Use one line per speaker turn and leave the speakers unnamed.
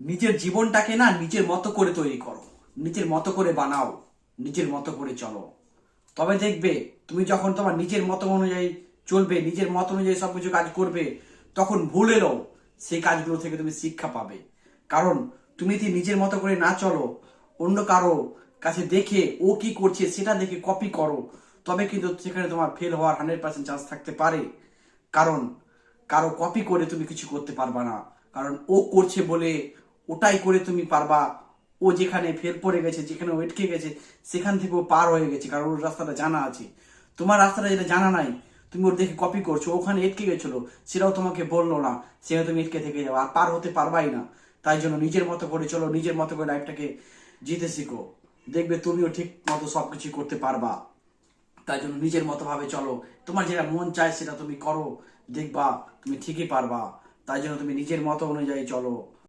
নিজের জীবনটাকে না নিজের মতো করে তৈরি করো, নিজের মতো করে বানাও, নিজের মতো করে চলো। তবে দেখবে তুমি যখন তোমার নিজের মতো অনুযায়ী চলবে, নিজের মত অনুযায়ী সবকিছু কাজ করবে, তখন ভুল এলেও সেই কাজগুলো থেকে তুমি শিক্ষা পাবে। কারণ তুমি যদি নিজের মতো করে না চলো, অন্য কারো কাছে দেখে ও কি করছে সেটা দেখে কপি করো, তবে কিন্তু সেখানে তোমার ফেল হওয়ার 100% চান্স থাকতে পারে। কারণ কারো কপি করে তুমি কিছু করতে পারবা না। কারণ ও করছে বলে ওটাই করে তুমি পারবা। ও যেখানে ফেল পড়ে গেছে, যেখানে ও আটকে গেছে, সেখান থেকে ও পার হয়ে গেছে, কারণ ওর রাস্তাটা জানা আছে। তোমার রাস্তাটা যেটা জানা নাই, তুমি ওর দেখে কপি করছো, ওখানে আটকে গেছিল, সেটাও তোমাকে বললো না, সেখানে তুমি আটকে থেকে যাবো আর পার হতে পারবাই না। তাই জন্য নিজের মতো করে চলো, নিজের মতো করে লাইফটাকে জিতে শিখো। দেখবে তুমিও ঠিক মতো সবকিছু করতে পারবা। তাই জন্য নিজের মতো ভাবে চলো, তোমার যেটা মন চায় সেটা তুমি করো, দেখবা তুমি ঠিকই পারবা। তাই জন্য তুমি নিজের মতো অনুযায়ী চলো।